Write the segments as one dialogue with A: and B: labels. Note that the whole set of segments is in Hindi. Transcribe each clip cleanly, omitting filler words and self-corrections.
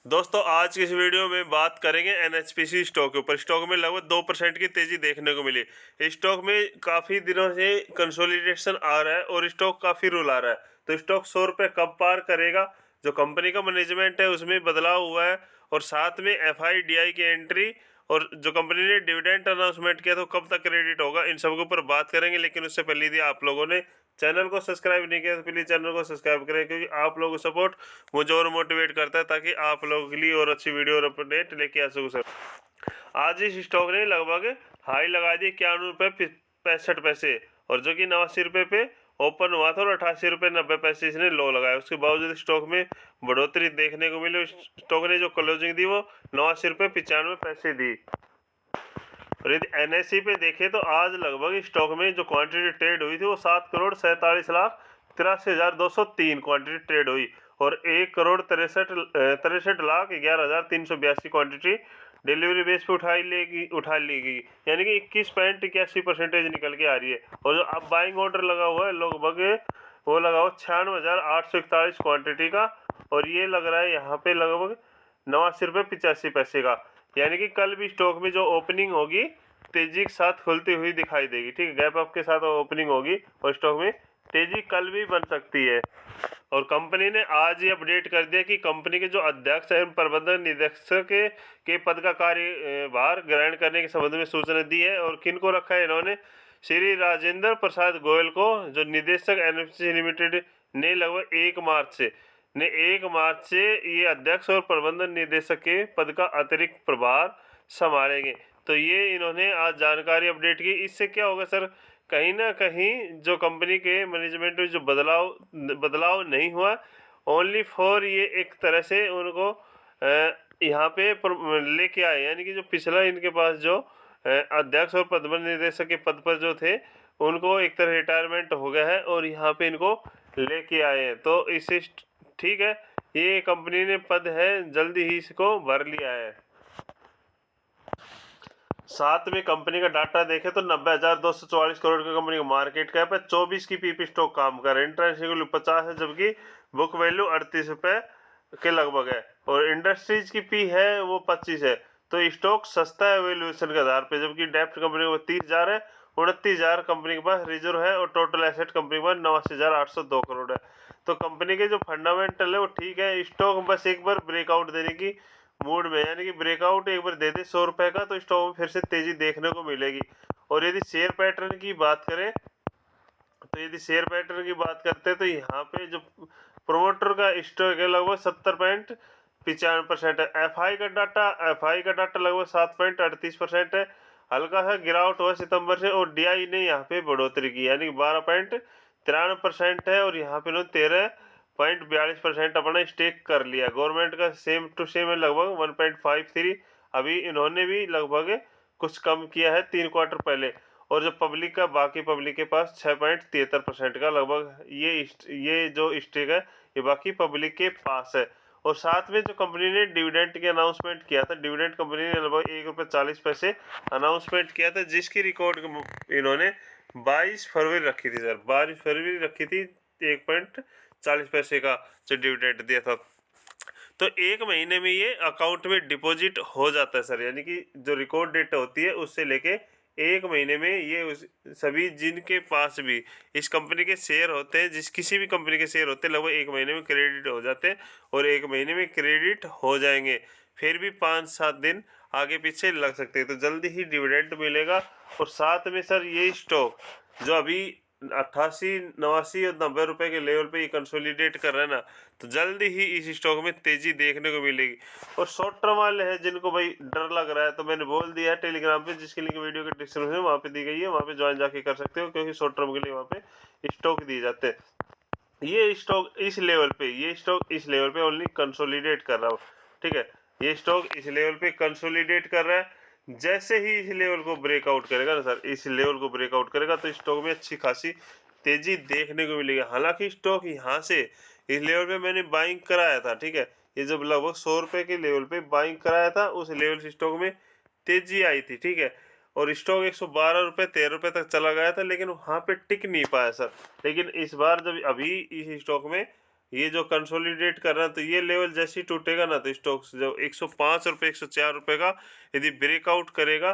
A: दोस्तों आज की इस वीडियो में बात करेंगे एनएचपीसी स्टॉक के ऊपर। स्टॉक में लगभग 2% की तेजी देखने को मिली। स्टॉक में काफ़ी दिनों से कंसोलिडेशन आ रहा है और स्टॉक काफ़ी रूल आ रहा है। तो स्टॉक 100 रुपये कब पार करेगा, जो कंपनी का मैनेजमेंट है उसमें बदलाव हुआ है, और साथ में एफआईडीआई की एंट्री, और जो कंपनी ने डिविडेंड अनाउंसमेंट किया तो कब तक क्रेडिट होगा, इन सब के ऊपर बात करेंगे। लेकिन उससे पहले यदि आप लोगों ने चैनल को सब्सक्राइब नहीं किया तो प्लीज़ चैनल को सब्सक्राइब करें, क्योंकि आप लोगों का सपोर्ट मुझे और मोटिवेट करता है ताकि आप लोगों के लिए और अच्छी वीडियो और अपडेट लेके आ सकूँ। सर आज इस स्टॉक ने लगभग हाई लगा दी 91 रुपये 65 पैसे, और जो कि 89 रुपये पे ओपन हुआ था, और 88 रुपये 90 पैसे इसने लो लगाया। उसके बावजूद स्टॉक में बढ़ोतरी देखने को मिली। स्टॉक ने जो क्लोजिंग दी वो 89 रुपये 95 पैसे दी। और यदि एनएसई पे देखें तो आज लगभग स्टॉक में जो क्वांटिटी ट्रेड हुई थी वो 7,47,43,203 क्वांटिटी ट्रेड हुई, और 1,63,63,11,382 क्वांटिटी डिलीवरी बेस पे उठा ली गई, यानी कि 21.81% निकल के आ रही है। और जो अब बाइंग ऑर्डर लगा हुआ है लगभग वो लगा हुआ 96,841 क्वांटिटी का, और ये लग रहा है यहाँ पे लगभग 89 रुपये 85 पैसे का। यानी कि कल भी स्टॉक में जो ओपनिंग होगी तेजी के साथ खुलती हुई दिखाई देगी। ठीक है, गैप अप के साथ ओपनिंग होगी और स्टॉक में तेजी कल भी बन सकती है। और कंपनी ने आज ये अपडेट कर दिया कि कंपनी के जो अध्यक्ष एवं प्रबंधक निदेशक के पद का कार्यभार ग्रहण करने के संबंध में सूचना दी है। और किन को रखा है इन्होंने? श्री राजेंद्र प्रसाद गोयल को, जो निदेशक एनएफसी लिमिटेड ने लगभग 1 मार्च से ये अध्यक्ष और प्रबंधन निदेशक के पद का अतिरिक्त प्रभार संभालेंगे। तो ये इन्होंने आज जानकारी अपडेट की। इससे क्या होगा सर, कहीं ना कहीं जो कंपनी के मैनेजमेंट में जो बदलाव नहीं हुआ, ओनली फॉर ये एक तरह से उनको यहाँ पे लेके आए, यानी कि जो पिछला इनके पास जो अध्यक्ष और प्रबंधन निदेशक के पद पर जो थे उनको एक तरह रिटायरमेंट हो गया है, और यहाँ पे इनको लेके आए हैं। तो इससे ठीक है, ये कंपनी ने पद है जल्दी ही इसको भर लिया है। साथ में कंपनी का डाटा देखें तो 90,244 करोड़ की कंपनी का मार्केट कैप है, 24 की पीपी स्टॉक काम कर रहा है, इंटरनेशनल वैल्यू 50 है, जबकि बुक वैल्यू 38 रुपये के लगभग है, और इंडस्ट्रीज की पी है वो 25 है। तो स्टॉक सस्ता है वैल्यूएशन के आधार पे, जबकि डेप्ट कंपनी को 30,000 है, 29,000 कंपनी के पास रिजर्व है, और टोटल एसेट कंपनी के पास 89,802 करोड़ है। तो कंपनी के जो फंडामेंटल है वो ठीक है। स्टॉक बस एक बार ब्रेकआउट देने की मूड में, यानी कि ब्रेकआउट एक बार दे दे 100 रुपये का, तो स्टॉक में फिर से तेजी देखने को मिलेगी। और यदि शेयर पैटर्न की बात करें तो यदि शेयर पैटर्न की बात करते हैं तो यहाँ पे जो प्रोमोटर का स्टॉक है लगभग 70.95% है। एफआई का डाटा लगभग 7.38% है। हल्का सा गिरावट हुआ सितंबर से, और डीआई ने यहाँ पे बढ़ोतरी की, यानी 12.93% है, और यहाँ पे उन्होंने 13.42% अपना स्टेक कर लिया। गवर्नमेंट का सेम टू सेम है लगभग 1.53। अभी इन्होंने भी लगभग कुछ कम किया है 3 क्वार्टर पहले। और जो पब्लिक का, बाकी पब्लिक के पास 6.73% का लगभग ये जो स्टेक है ये बाकी पब्लिक के पास है। और साथ में जो कंपनी ने डिविडेंड के अनाउंसमेंट किया था, डिविडेंड कंपनी ने लगभग 1 रुपये 40 पैसे अनाउंसमेंट किया था, जिसकी रिकॉर्ड इन्होंने 22 फरवरी रखी थी सर, 22 फरवरी रखी थी 1.40 पैसे का जो डिविडेंड दिया था। तो 1 महीने में ये अकाउंट में डिपॉजिट हो जाता है सर, यानी कि जो रिकॉर्ड डेट होती है उससे लेके 1 महीने में ये सभी जिनके पास भी इस कंपनी के शेयर होते हैं, जिस किसी भी कंपनी के शेयर होते हैं, लगभग 1 महीने में क्रेडिट हो जाते हैं, और 1 महीने में क्रेडिट हो जाएंगे। फिर भी 5-7 दिन आगे पीछे लग सकते हैं, तो जल्दी ही डिविडेंड मिलेगा। और साथ में सर ये स्टॉक जो अभी 88, 89 और 90 रुपए के लेवल पे ये कंसोलिडेट कर रहा है ना, तो जल्दी ही इस स्टॉक में तेजी देखने को मिलेगी। और शॉर्ट टर्म वाले हैं जिनको भाई डर लग रहा है, तो मैंने बोल दिया है टेलीग्राम पे, जिसकी लिंक वीडियो के डिस्क्रिप्शन में वहाँ पे दी गई है, वहाँ पे ज्वाइन जाके कर सकते हो, क्योंकि शॉर्ट टर्म के लिए वहाँ पे स्टॉक दिए जाते हैं। ये स्टॉक इस लेवल पे ओनली कंसोलिडेट कर रहा हूँ। ठीक है, ये स्टॉक इस लेवल पे कंसोलिडेट कर रहा है। जैसे ही इस लेवल को ब्रेकआउट करेगा ना सर, इस लेवल को ब्रेकआउट करेगा तो स्टॉक में अच्छी खासी तेजी देखने को मिलेगी। हालांकि स्टॉक यहाँ से इस लेवल पे मैंने बाइंग कराया था, ठीक है, ये जब लगभग 100 रुपये के लेवल पे बाइंग कराया था, उस लेवल से स्टॉक में तेजी आई थी। ठीक है, और स्टॉक 112 रुपये 13 रुपये तक चला गया था, लेकिन वहाँ पे टिक नहीं पाया सर। लेकिन इस बार जब अभी इस स्टॉक में ये जो कंसोलिडेट कर रहा है, तो ये लेवल जैसे ही टूटेगा ना, तो स्टॉक जो 105 रुपये 104 रुपये का यदि ब्रेकआउट करेगा,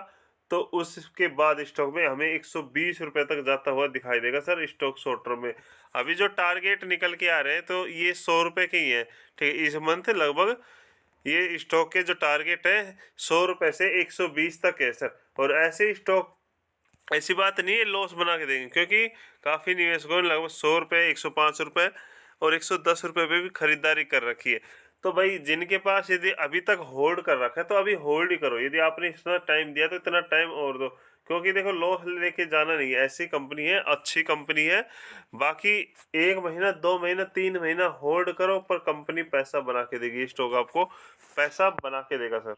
A: तो उसके बाद स्टॉक में हमें 120 रुपये तक जाता हुआ दिखाई देगा सर, स्टॉक शॉर्ट टर्म में। अभी जो टारगेट निकल के आ रहे हैं तो ये 100 रुपये के ही है, ठीक है। इस मंथ लगभग ये स्टॉक के जो टारगेट है 100 रुपये से 120 तक है सर। और ऐसे स्टॉक, ऐसी बात नहीं है लॉस बना के देंगे, क्योंकि काफ़ी निवेशकों ने लगभग 100 रुपये 105 रुपये और 110 रुपये पे भी खरीदारी कर रखी है। तो भाई जिनके पास यदि अभी तक होल्ड कर रखा है, तो अभी होल्ड ही करो। यदि आपने इतना टाइम दिया तो इतना टाइम और दो, क्योंकि देखो लॉस लेके जाना नहीं है। ऐसी कंपनी है, अच्छी कंपनी है। बाकी 1 महीना 2 महीना 3 महीना होल्ड करो, पर कंपनी पैसा बना के देगी, स्टॉक आपको पैसा बना के देगा सर।